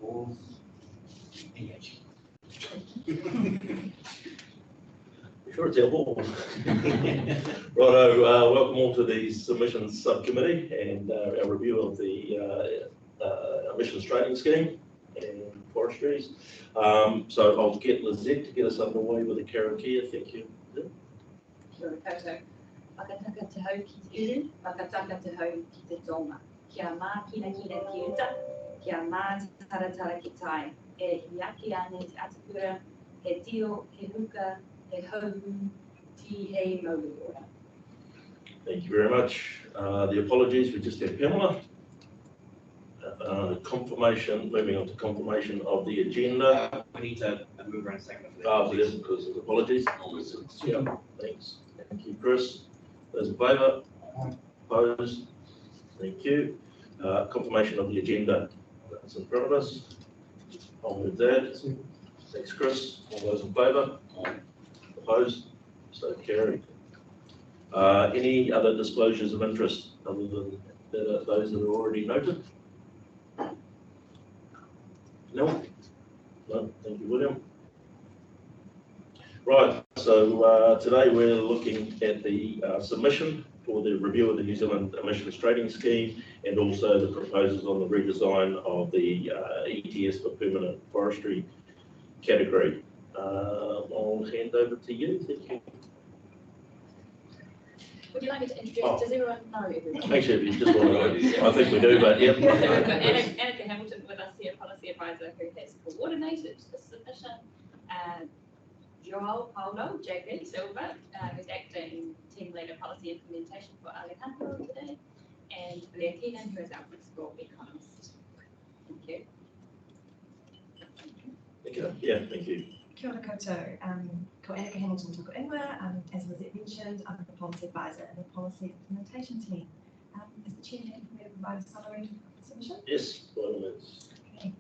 or engage. Sure, it's our ball. Righto, welcome all to the submissions subcommittee and our review of the emissions trading scheme and forestries. So I'll get Lizette to get us underway with the Karakia. Thank you. Kia ora koutou. Whakataka te hau ki te uru, whakataka te hau ki te tonga. Kia mā kina ki uta, kia mā taratara ki tai. E hiaki ane te atapura, he tio, he huka, he hau, ti hei maurura. Thank you very much. The apologies, we just had Pamela. Confirmation, moving on to confirmation of the agenda. We need to move around a second. Yes, because of apologies. Yeah, thanks. Thank you, Chris. Those in favour? Opposed? Thank you. Confirmation of the agenda. That's in front of us. I'll move that. Thanks, Chris. All those in favour? Opposed? So carried. Any other disclosures of interest other than those that are already noted? No? No, thank you, William. Right, so today we're looking at the submission for the review of the New Zealand Emissions Trading Scheme and also the proposals on the redesign of the ETS for permanent forestry category. I'll hand over to you. Thank you. Would you like me to introduce? Does everyone know everyone? Actually, if you just want to, I think we do, but yeah. We've got Annika Hamilton with us here, policy advisor, who has coordinated the submission. Joel Paulo, JP Silva, who's acting team leader policy implementation for Alejandro today, and Leah Keenan, who is our principal economist. Thank you. Okay. Yeah, thank you. Kia ora koutou. Ko Annika Hamilton tuku ingoa. As Lizette mentioned, I'm the policy advisor in the policy implementation team. Is the chair happy for me to provide a summary of the submission? Yes, by all means. Okay.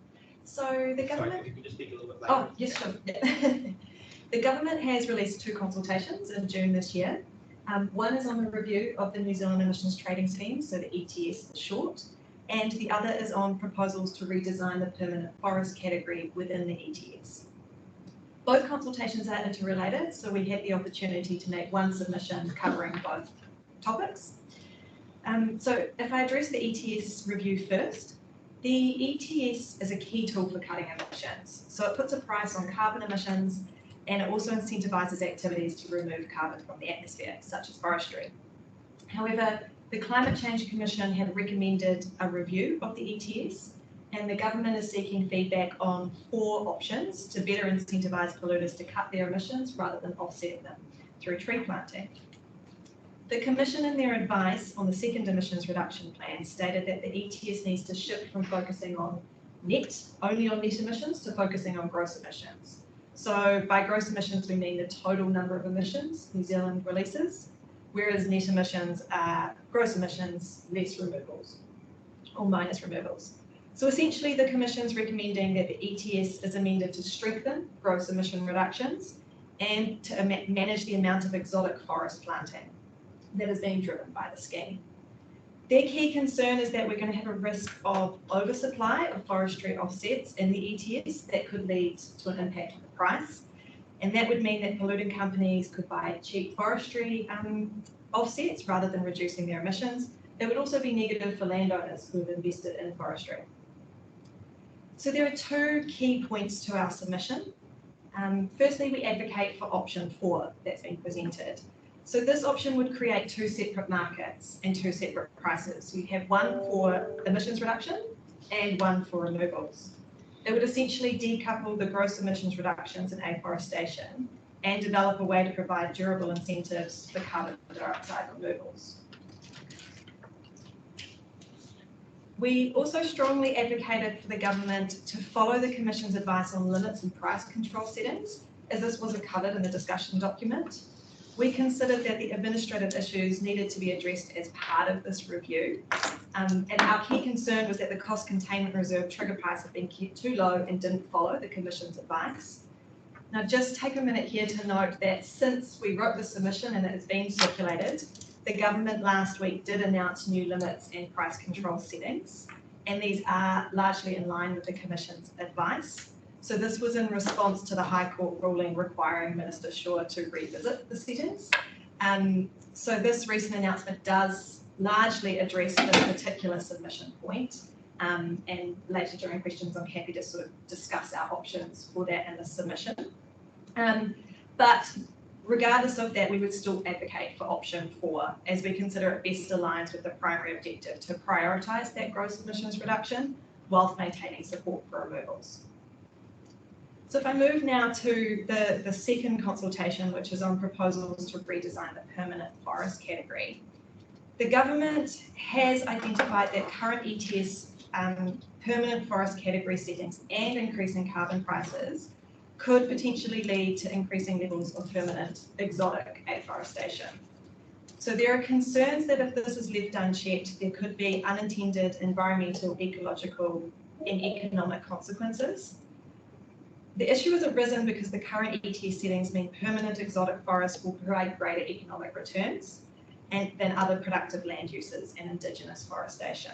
So the government. Sorry, if you could just speak a little bit louder. Oh, yes, sure. Yeah. The government has released 2 consultations in June this year. One is on the review of the New Zealand Emissions Trading Scheme, so the ETS for short, and the other is on proposals to redesign the permanent forest category within the ETS. Both consultations are interrelated, so we had the opportunity to make one submission covering both topics. So if I address the ETS review first, the ETS is a key tool for cutting emissions. So it puts a price on carbon emissions and it also incentivises activities to remove carbon from the atmosphere, such as forestry. However, the Climate Change Commission had recommended a review of the ETS, and the government is seeking feedback on 4 options to better incentivise polluters to cut their emissions rather than offset them through tree planting. The Commission, in their advice on the second emissions reduction plan, stated that the ETS needs to shift from focusing on only on net emissions, to focusing on gross emissions. So by gross emissions, we mean the total number of emissions New Zealand releases, whereas net emissions are gross emissions less removals, or minus removals. So essentially, the Commission's recommending that the ETS is amended to strengthen gross emission reductions and to manage the amount of exotic forest planting that is being driven by the scheme. Their key concern is that we're going to have a risk of oversupply of forestry offsets in the ETS that could lead to an impact on the price. And that would mean that polluting companies could buy cheap forestry offsets rather than reducing their emissions. It would also be negative for landowners who have invested in forestry. So there are 2 key points to our submission. Firstly, we advocate for option 4 that's been presented. So this option would create 2 separate markets and 2 separate prices. You'd have one for emissions reduction and one for removals. It would essentially decouple the gross emissions reductions in afforestation and develop a way to provide durable incentives for carbon dioxide removals. We also strongly advocated for the government to follow the Commission's advice on limits and price control settings, as this wasn't covered in the discussion document. We considered that the administrative issues needed to be addressed as part of this review. And our key concern was that the cost containment reserve trigger price had been kept too low and didn't follow the Commission's advice. Now, just take a minute here to note that since we wrote the submission and it has been circulated, the government last week did announce new limits and price control settings. and these are largely in line with the Commission's advice. So this was in response to the High Court ruling requiring Minister Shaw to revisit the settings. So this recent announcement does largely address this particular submission point. And later during questions, I'm happy to sort of discuss our options for that in the submission. But regardless of that, we would still advocate for option 4, as we consider it best aligns with the primary objective to prioritise that gross emissions reduction whilst maintaining support for removals. So if I move now to the second consultation, which is on proposals to redesign the permanent forest category. The government has identified that current ETS permanent forest category settings and increasing carbon prices could potentially lead to increasing levels of permanent exotic afforestation. So there are concerns that if this is left unchecked, there could be unintended environmental, ecological, and economic consequences. The issue has arisen because the current ETS settings mean permanent exotic forests will provide greater economic returns than other productive land uses and Indigenous forestation.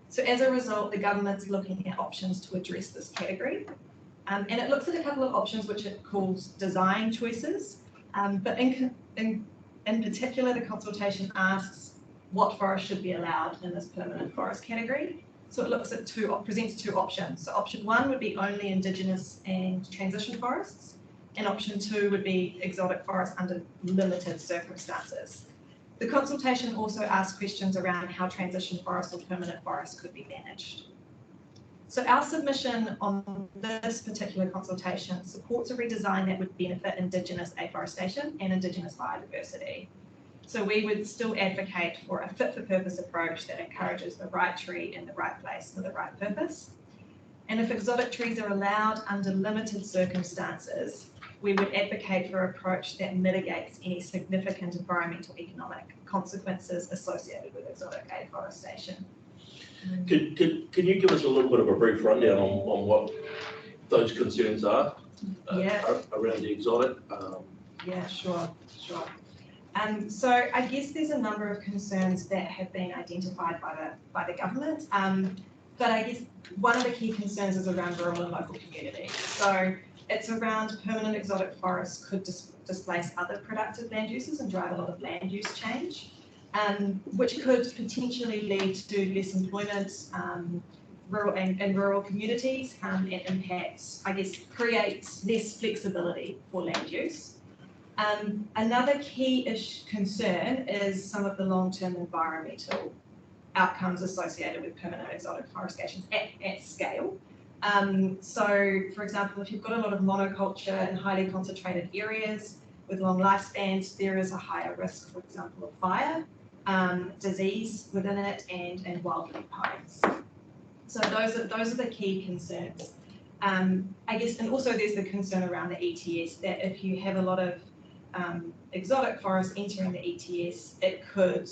So as a result, the government's looking at options to address this category. And it looks at a couple of options which it calls design choices. But in particular, the consultation asks what forests should be allowed in this permanent forest category. So it looks at presents two options. So option 1 would be only Indigenous and transition forests, and option 2 would be exotic forests under limited circumstances. The consultation also asks questions around how transition forests or permanent forests could be managed. So our submission on this particular consultation supports a redesign that would benefit Indigenous afforestation and Indigenous biodiversity. So we would still advocate for a fit-for-purpose approach that encourages the right tree in the right place for the right purpose. And if exotic trees are allowed under limited circumstances, we would advocate for an approach that mitigates any significant environmental economic consequences associated with exotic afforestation. Can you give us a little bit of a brief rundown on what those concerns are around the exotic? Yeah, sure. So I guess there's a number of concerns that have been identified by the government, but I guess one of the key concerns is around rural and local communities. So it's around permanent exotic forests could displace other productive land uses and drive a lot of land use change, which could potentially lead to less employment in rural communities and impacts, I guess, creates less flexibility for land use. Another key concern is some of the long-term environmental outcomes associated with permanent exotic forestation at scale. So, for example, if you've got a lot of monoculture in highly concentrated areas with long lifespans, there is a higher risk, for example, of fire, disease within it, and wildlife pines. So those are the key concerns. I guess, and also there's the concern around the ETS that if you have a lot of exotic forests entering the ETS, it could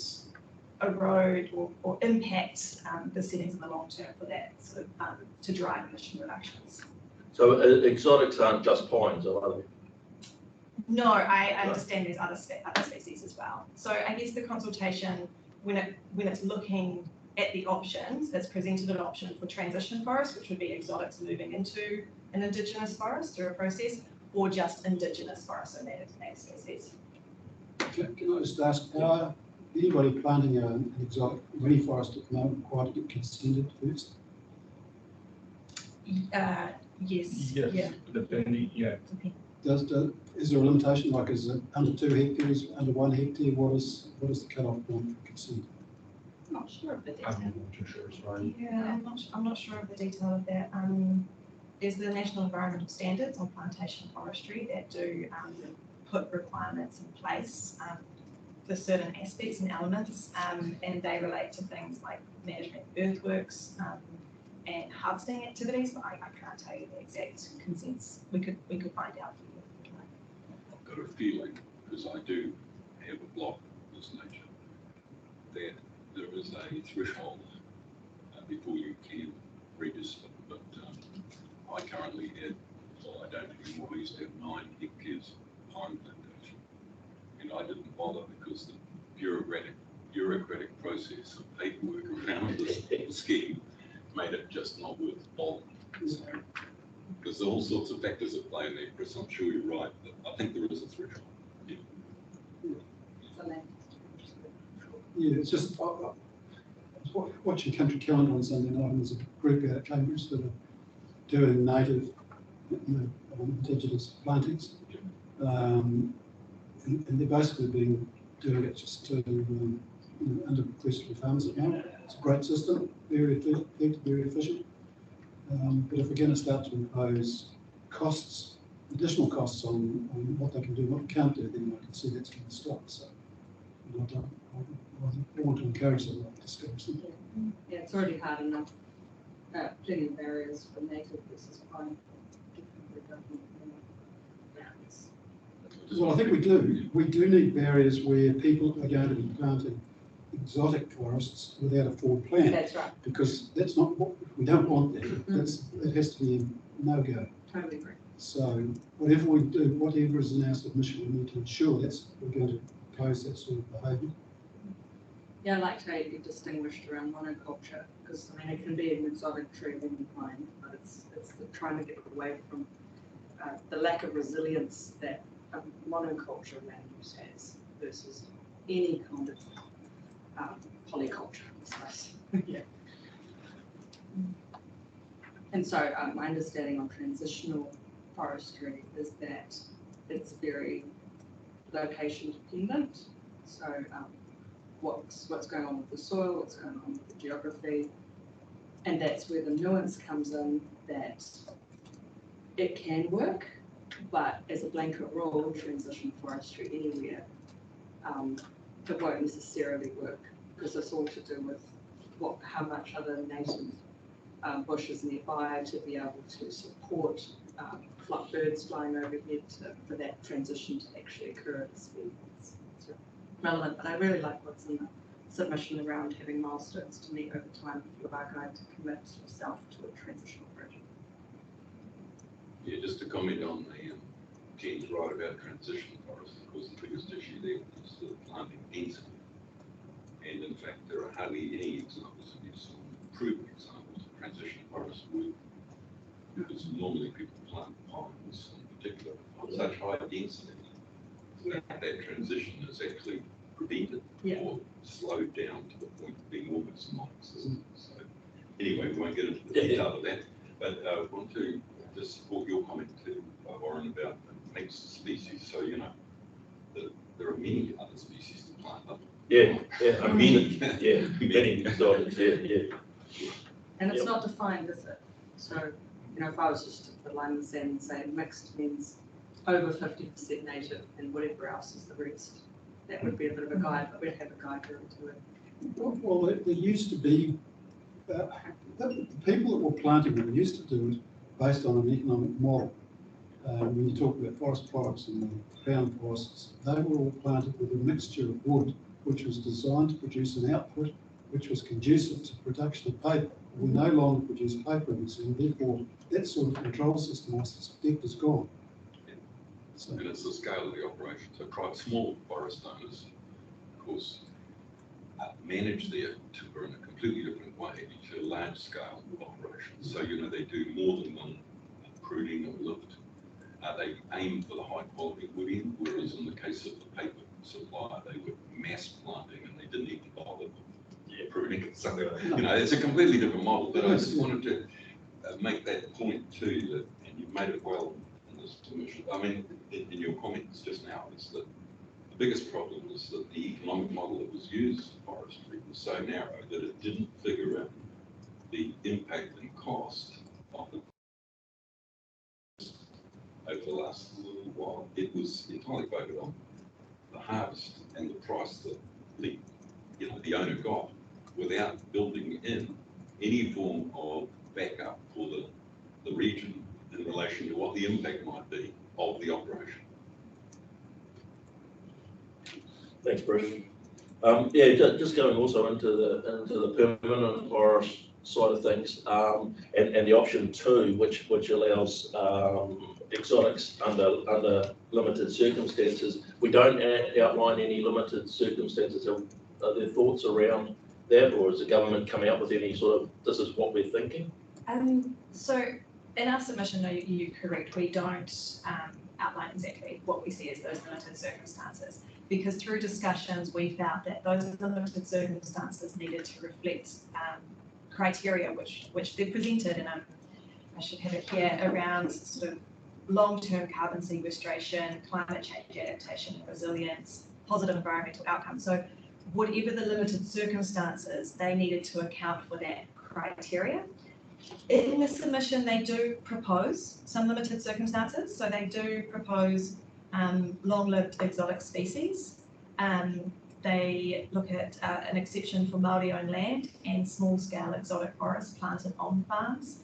erode or impact the settings in the long term for that sort of to drive emission reductions. So exotics aren't just pines, are they? No, I understand there's other species as well. So I guess the consultation, when it's looking at the options, it's presented an option for transition forests, which would be exotics moving into an Indigenous forest through a process, or just Indigenous forests, so native species. Can I just ask, anybody planting an exotic rainforest at the moment required to get consented first? Yes. Yeah. Depending, yeah. Is there a limitation, like is it under 2 hectares, under 1 hectare? What is the cut-off point for consent? I'm not sure of the detail. I'm not too sure, sorry. Yeah, I'm not sure of the detail of that. There's the National Environmental Standards on plantation forestry that do put requirements in place for certain aspects and elements, and they relate to things like management of earthworks and harvesting activities, but I can't tell you the exact consents. We could find out for you. I've got a feeling, because I do have a block of this nature, that there is a threshold before you can register. But I currently have, well, I don't anymore, I used to have 9 hectares of pine plantation. And I didn't bother because the bureaucratic bureaucratic process of paperwork around this scheme made it just not worth bothering. So, because there are all sorts of factors at play in there, Chris. I'm sure you're right, but I think there is a threshold. Yeah. Yeah, it's just watching Country Calendar on Sunday night, and there's a group out at Cambridge that are doing native, indigenous plantings, and they're basically doing it just to under request from farmers at the moment. It's a great system, very effective, very efficient. But if we're going to start to impose costs, additional costs on what they can do, what they can't do, then I can see that's going to stop. So I want to encourage them to discuss it. Yeah, it's already hard enough. Plenty of barriers for native versus foreign. Well, I think we do. We do need barriers where people are going to be planting exotic forests without a forward plan. That's right. Because that's not what we don't want there. It has to be a no-go. Totally agree. So whatever we do, whatever is in our submission, we need to ensure we're going to oppose that sort of behaviour. Yeah, I like how you distinguished around monoculture, because I mean it can be an exotic tree of any kind, but it's trying to get away from the lack of resilience that a monoculture land use has versus any kind of polyculture, I suppose. Yeah. And so my understanding on transitional forestry is that it's very location dependent. So what's going on with the soil, what's going on with the geography, and that's where the nuance comes in, that it can work, but as a blanket rule, transition forestry anywhere, it won't necessarily work, because it's all to do with how much other native bush is nearby to be able to support birds flying overhead for that transition to actually occur at the speed that's relevant. But I really like what's in the submission around having milestones to meet over time if you are going to commit yourself to a transitional project. Yeah, just to comment on the Jen's right about transition forests. Of course, the biggest issue there is the planting density. And in fact, there are hardly any examples of use on proven examples of transition forest work, because normally people plant pines in particular on such high density that transition is actually prevented or slowed down to the point of being almost non-existent. So anyway, we won't get into the detail of that, but I want to just support your comment too, Warren, about mixed species. So, there are many other species to plant up. Many exotics, And it's not defined, is it? So, if I was just to put a line in the sand and say mixed means over 50% native and whatever else is the rest, that would be a bit of a guide, but we'd have a guide to it. Well, there used to be, the people that were planting them used to do it based on an economic model. When you talk about forest products and the crown forests, they were all planted with a mixture of wood, which was designed to produce an output which was conducive to production of paper. We no longer produce paper, and therefore that sort of control system, I suspect, is gone. So, and it's the scale of the operation. So small forest owners, of course, manage their timber in a completely different way to large scale operations. So, they do more than one pruning or lift. They aim for the high quality wooding, whereas in the case of the paper supplier, they were mass planting and they didn't even bother with pruning. So, it's a completely different model. But I just wanted to make that point too, that, and you've made it well in this submission. I mean, in your comments just now, is that the biggest problem is that the economic model that was used for forestry was so narrow that it didn't figure in the impact and cost of the over the last little while. It was entirely focused on the harvest and the price that the owner got, without building in any form of backup for the region in relation to what the impact might be of the operation. Thanks, Bruce. Just going also into the permanent forest side of things, and the option 2, which allows exotics under limited circumstances. We don't outline any limited circumstances. Are there thoughts around that, or is the government coming up with any sort of, this is what we're thinking? So in our submission, no, you're correct, we don't outline exactly what we see as those limited circumstances, because through discussions, we found that those limited circumstances needed to reflect criteria which they've presented, and I should have it here, around sort of long-term carbon sequestration, climate change adaptation and resilience, positive environmental outcomes. So whatever the limited circumstances, they needed to account for that criteria. In the submission, they do propose some limited circumstances. So they do propose long-lived exotic species. They look at an exception for Māori-owned land and small-scale exotic forests planted on farms.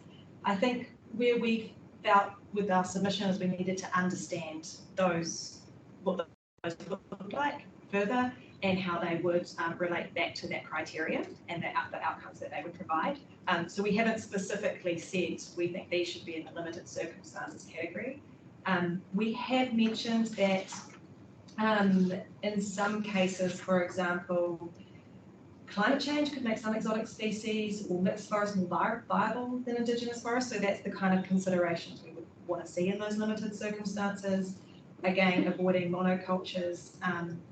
I think where we felt with our submission is we needed to understand those, what those look like further, and how they would relate back to that criteria and the outcomes that they would provide. So we haven't specifically said we think these should be in the limited circumstances category. We have mentioned that in some cases, for example, climate change could make some exotic species or mixed forests more viable than indigenous forests. So that's the kind of considerations we would want to see in those limited circumstances. Again, avoiding monocultures,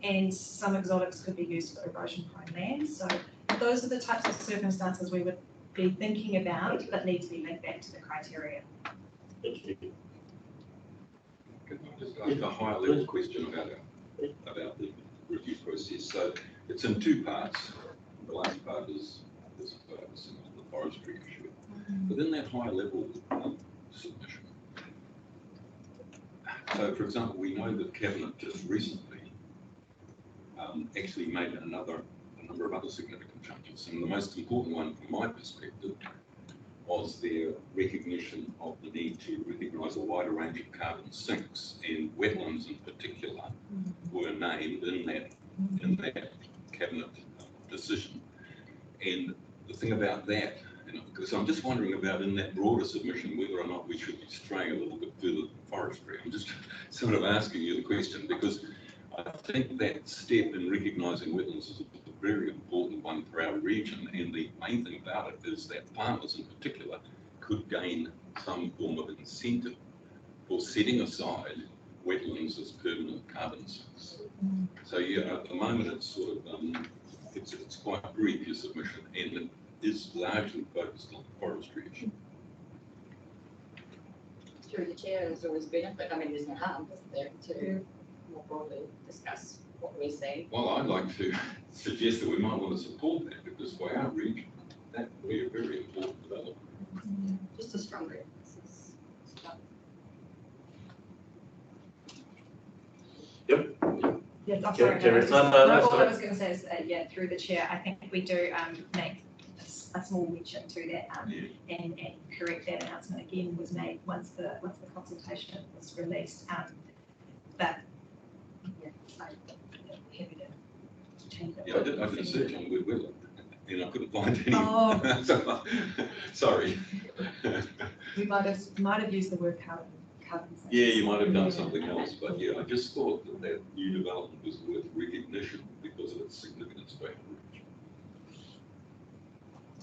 and some exotics could be used for erosion-prone land. So those are the types of circumstances we would be thinking about that need to be linked back to the criteria. Thank you. Can I just ask a higher level question about the review process? So it's in two parts. The last part is the forestry issue. But in that higher level submission, so for example, we know that Cabinet just recently actually made a number of other significant changes. And the most important one from my perspective was their recognition of the need to recognise a wider range of carbon sinks, and wetlands in particular were named in that Cabinet decision. And the thing about that, because I'm just wondering about in that broader submission whether or not we should be straying a little bit further than forestry. I'm just sort of asking you the question because I think that step in recognising wetlands is a very important one for our region, and the main thing about it is that farmers in particular could gain some form of incentive for setting aside wetlands as permanent carbon sinks. So yeah, at the moment it's sort of it's quite brief, your submission, and it is largely focused on the forestry issue. Through the chair, there's always benefit. I mean, there's no harm, isn't there, to more broadly discuss what we see. Well, I'd like to suggest that we might want to support that, because for our region, that would be a very important development. Just a stronger emphasis. Yep. Yes, I'm Terry, sorry. no, All I was going to say is, yeah, through the chair, I think we do make a small mention to that, and correct that announcement again was made once the consultation was released. But yeah, I'm happy to change that. Yeah, I did a search on Google and I couldn't find any. Oh. So, sorry. We might have used the word carbon. Yeah, you might have done something else, but yeah, I just thought that new development was worth recognition because of its significance for our region.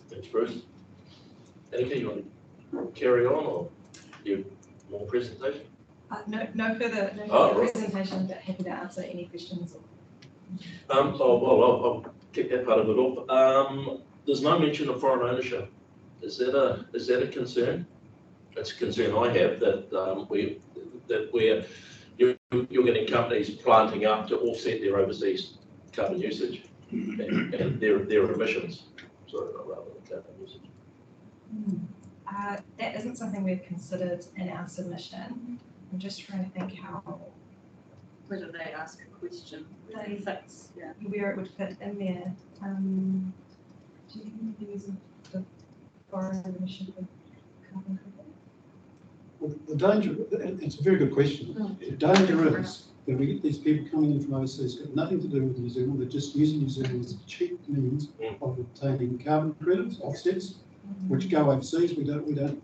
Thanks, Bruce. Anything you want to carry on, or you have more presentation? No further Right. presentation, but happy to answer any questions. I'll kick that part of it off. There's no mention of foreign ownership. Is that a concern? That's a concern I have, that you're getting companies planting up to offset their overseas carbon usage and their emissions. Sorry, rather than carbon usage. That isn't something we've considered in our submission. I'm just trying to think Whether they ask a question, They- fits, yeah. where it would fit in there. Do you think there is the foreign ownership of carbon credit? Well, the danger, it's a very good question. The danger is that we get these people coming in from overseas, got nothing to do with New Zealand, they're just using New Zealand as a cheap means of obtaining carbon credits, offsets, which go overseas. We don't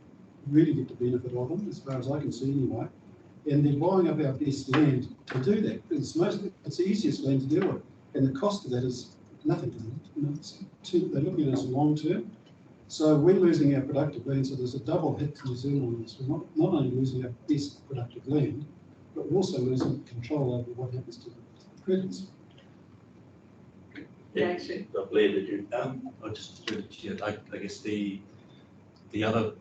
really get the benefit of them, as far as I can see anyway. And they're buying up our best land to do that. It's the easiest land to deal with. And the cost of that is nothing in it. You know, they're looking at it as long term. So we're losing our productive land, so there's a double hit to New Zealand on this. We're not only losing our best productive land, but we're also losing control over what happens to the credits. Yeah, actually. Blair, did you? I just, I guess the other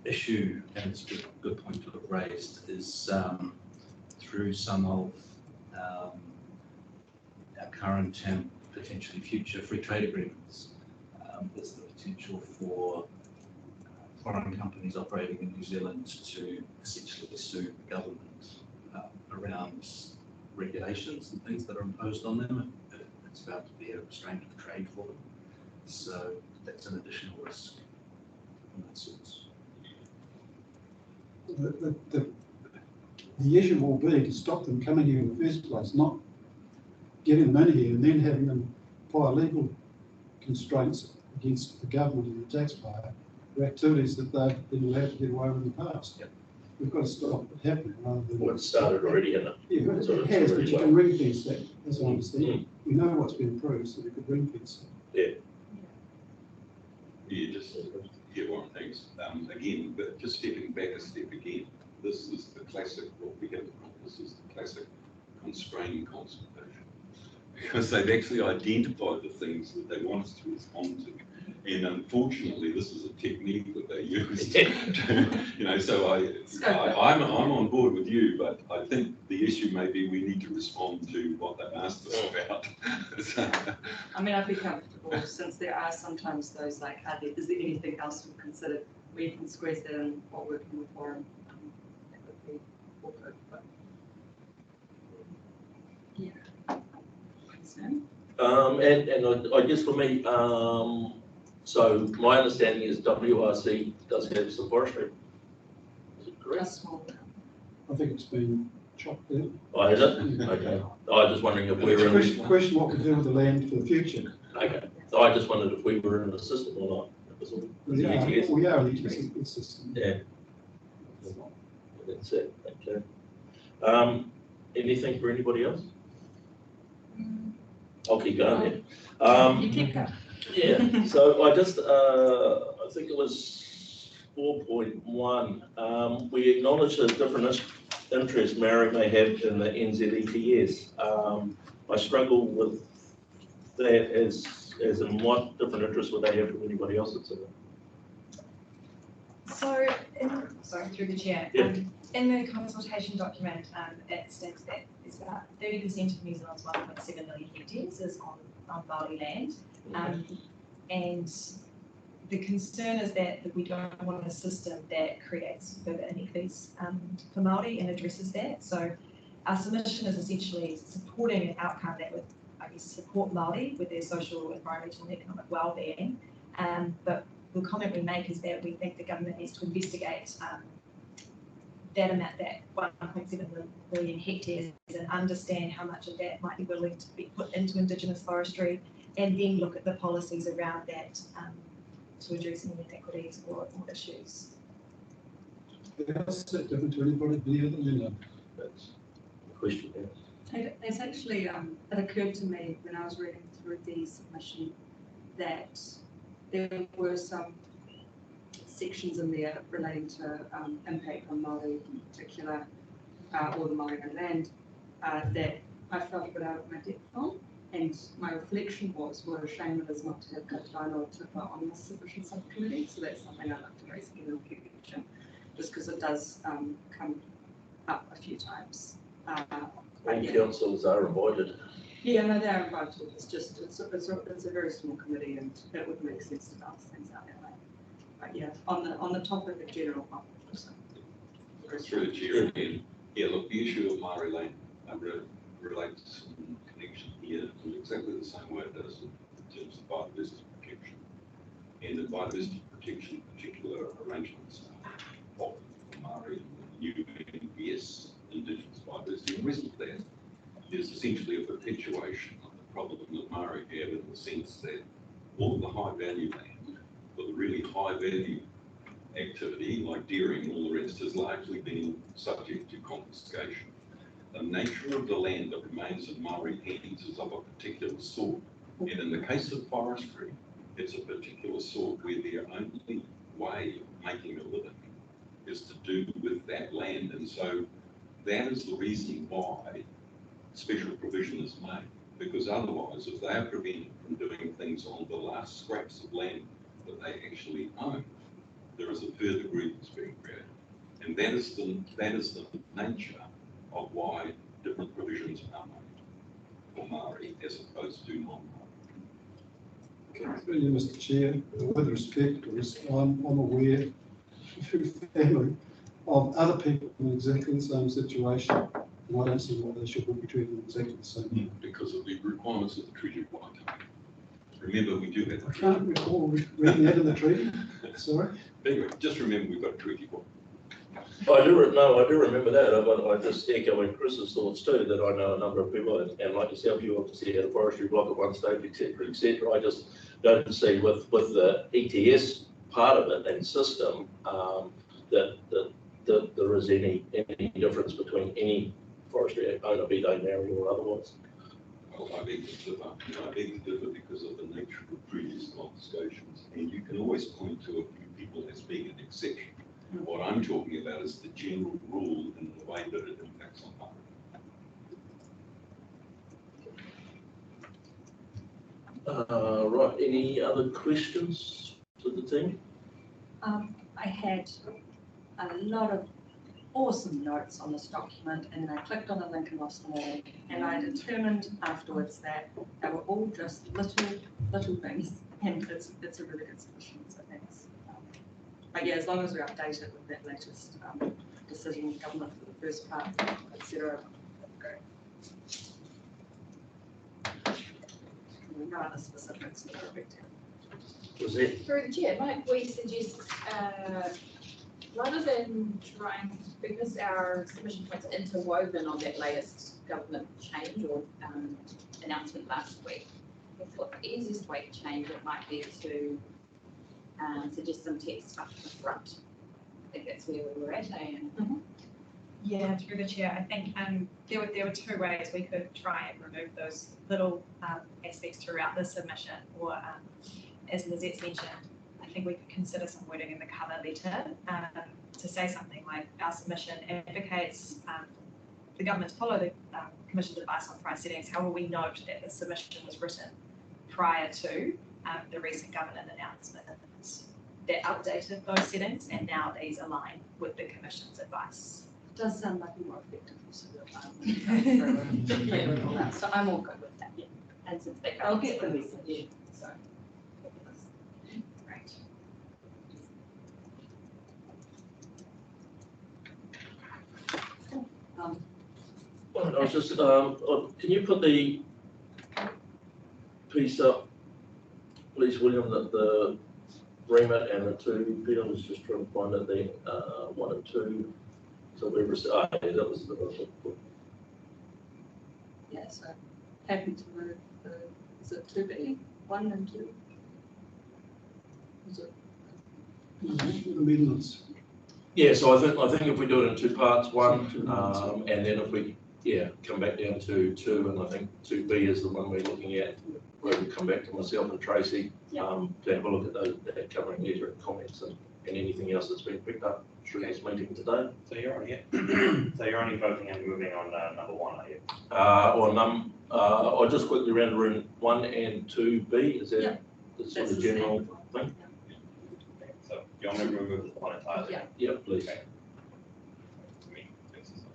issue, and it's a good point to have raised, is through some of our current and potentially future free trade agreements, there's the potential for foreign companies operating in New Zealand to essentially sue the government around regulations and things that are imposed on them. It's about to be a restraint of trade for them. So that's an additional risk from that source. The issue will be to stop them coming here in the first place, not getting them in here and then having them apply legal constraints against the government and the taxpayer for activities that they've been allowed to get away with in the past. Yep. We've got to stop it happening rather than... Well, it started already, hasn't it? Yeah, but So it it's has, but already you well. can ring fence that, as I understand. We know what's been approved, so we could ring fence it. Warren, thanks. Again, but just stepping back a step again, this is the classic, what we have, this is the classic constraining consultation. Because they've actually identified the things that they want us to respond to. And unfortunately, this is a technique that they use. So I'm on board with you, but I think the issue may be we need to respond to what they've asked us about. I mean, I'd be comfortable since there are sometimes those like, is there anything else we've considered where you can squeeze that in while working with Warren? That would be all good, but yeah. And I guess for me, so my understanding is WRC does have some forestry. Is it correct? Just small. I think it's been chopped down. Oh, is it? Okay. I was just wondering if we were in. Question what we do with the land for the future. Okay. So I just wondered if we were in the system or not. We are in the ETS system. Yeah. That's it. Okay. Anything for anybody else? I'll keep going then. You keep going. Yeah, so I just, I think it was 4.1. We acknowledge the different interests Maori may have in the NZETS. I struggle with that as in what different interests would they have from anybody else that's in it? So, through the chair, Yeah. in the consultation document, it states that it's about 30% of New Zealand's 1.7 million hectares is on Māori land. And the concern is that we don't want a system that creates further inequities for Māori and addresses that. So our submission is essentially supporting an outcome that would, I guess, support Māori with their social, environmental and economic well-being. But the comment we make is that we think the government needs to investigate that amount, that 1.7 million hectares, and understand how much of that might be willing to be put into Indigenous forestry, and then look at the policies around that to address any inequities or issues. How's that different to anybody here that you know? That's the question. It's actually, it occurred to me when I was reading through the submission that there were some sections in there relating to impact on Māori in particular, or the Māori land, that I felt a bit out of my depth on. And my reflection was, what a shame it is not to have Kataino or Tipa on this submission subcommittee. So that's something I'd like to raise again in the future, just because it does come up a few times. All councils are invited. Yeah, no, they're invited. It's just, it's a very small committee, and it would make sense to balance things out that way. But yeah, on the topic of general population. Through the chair again. Yeah, look, the issue of Māori land relates in connection here in exactly the same way it does in terms of biodiversity protection. And the biodiversity protection, particular arrangements of Māori, UNBS, Indigenous biodiversity, and the rest of that is essentially a perpetuation of the problem that Māori have, in the sense that all of the high value land, or the really high value activity like dairying and all the rest, has largely been subject to confiscation. The nature of the land that remains in Māori hands is of a particular sort, And in the case of forestry, it's a particular sort where their only way of making a living is to do with that land. And so that is the reason why special provision is made, because otherwise, if they are prevented from doing things on the last scraps of land that they actually own, there is a further grievance being created. And that is the nature of why different provisions are made for Māori as opposed to non-Māori. Through you, Mr. Chair, with respect, I'm aware through family of other people in exactly the same situation, and I don't see why they shouldn't be treated in exactly the same way. Because of the requirements of the Treaty of Waitangi. Remember, we do have the I treaty. can't recall reading that in the treaty, sorry. But anyway, just remember we've got a treaty book. I do remember that, but I just echoing Chris's thoughts too, that I know a number of people, and like yourself, you obviously had a forestry block at one stage, etc., etc. I just don't see with the ETS part of it and system that there is any difference between any forestry owner, be they Maori or otherwise. Well, I beg to differ. I beg to differ because of the nature of previous confiscations, and you can always point to a few people as being an exception. What I'm talking about is the general rule and the way that it impacts on Māori. Right, any other questions to the team? I had a lot of awesome notes on this document, and then I clicked on a link and lost them all. And I determined afterwards that they were all just little things, and it's a really good solution. So thanks. But yeah, as long as we update it with that latest decision of government for the first part, etc. Great. No other specifics. Was it? Through the chair, might we suggest, rather than trying, because our submission points are interwoven on that latest government change or announcement last week, I thought the easiest way to change it might be to suggest some text up the front. I think that's where we were at, and Yeah, through the chair, I think there were two ways we could try and remove those little aspects throughout the submission, or as Lizette's mentioned, I think we could consider some wording in the cover letter to say something like our submission advocates the government to follow the Commission's advice on price settings. However, we note that the submission was written prior to the recent government announcement that updated those settings, and now these align with the Commission's advice. It does sound like a more effective use of the so I'm all good with that. yeah, and since they I'll get the message. yeah, so. Right. Well, I was just, can you put the piece up, please, William, the remit and the two, Peter was just trying to find it there, 1 and 2. So we were, yeah, that was the, Yeah, so happy to move the, is it 2B, 1 and 2? Is it? Amendments. yeah, so I think if we do it in 2 parts, 1, and then if we, come back down to 2, and I think 2B is the one we're looking at, where we come back to myself and Tracy, to have a look at those, that covering letter and comments and anything else that's been picked up through this meeting today. So you're only, so you're only voting and moving on number 1, are you? I'll just quickly round the room, 1 and 2B, is that Yep. the sort of general thing? Okay, so you want me to remove the 1 entirely? Yeah. Yeah, please. Okay. To me, this is-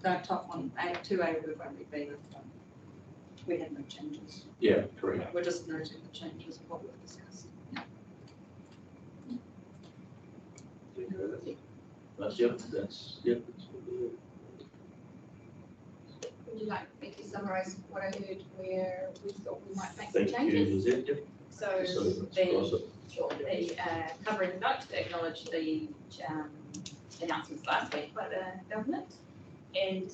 The top one, 2A, we've only been, we had no changes. Yeah, correct. We're just noting the changes of what we've discussed. That's, that's, Would you like me to summarise what I heard where we thought we might make some thank you, changes? Lizette. Yep. So So let's the, cross it. sure, the covering note to acknowledge the announcements last week by the government, and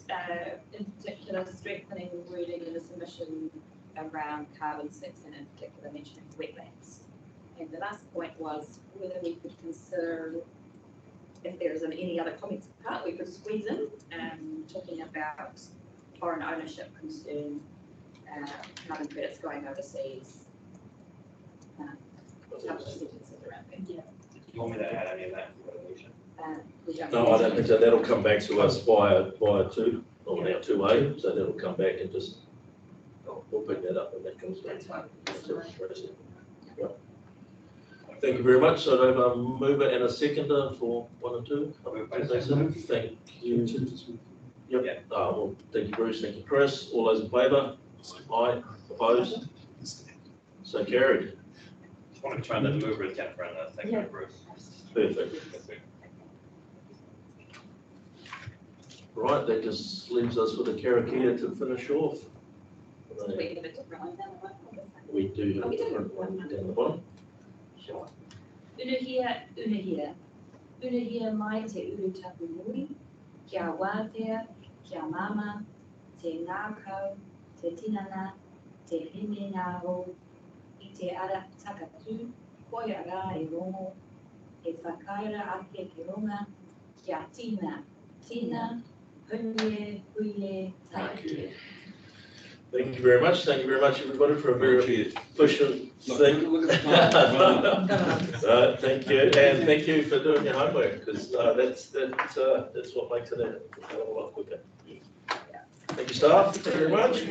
in particular strengthening the wording in the submission around carbon sinks and in particular mentioning wetlands. And the last point was whether we could consider, if there isn't any other comments part, we could squeeze in talking about foreign ownership concern carbon credits going overseas. Couple of sentences around there. Do you want me to add any of that to the resolution? We don't No, I don't think so. That'll come back to us via two, or now 2A, so that'll come back and just, we'll pick that up when that comes back. That's fine. Right. Thank you very much. So I have a mover and a seconder for 1 and 2. Thank you. Yep. Yeah. Well, thank you, Bruce. Thank you, Chris. All those in favour? Aye. Opposed? So carried. Just want to try that mover and Jennifer and the second Bruce. Perfect. Right, that just leaves us with the Karakia to finish off. We give it different one down the bottom. We do Oh, we do. have a different one down the bottom. Sure. Unahia, unahia. Unahia mai te uru tapu nui, kia wātea, kia mama, te ngākau, te tinana, te hene ngāro, i te ara takatū, koia rā e rongo, e whakaira ake ke ronga, kia tina, hunie, taike. Thank you very much. Thank you very much, everybody, for a very efficient thing. Look at the time. Thank you, and thank you for doing your homework, because that's what makes it a lot quicker. Thank you, staff. Thank you very much.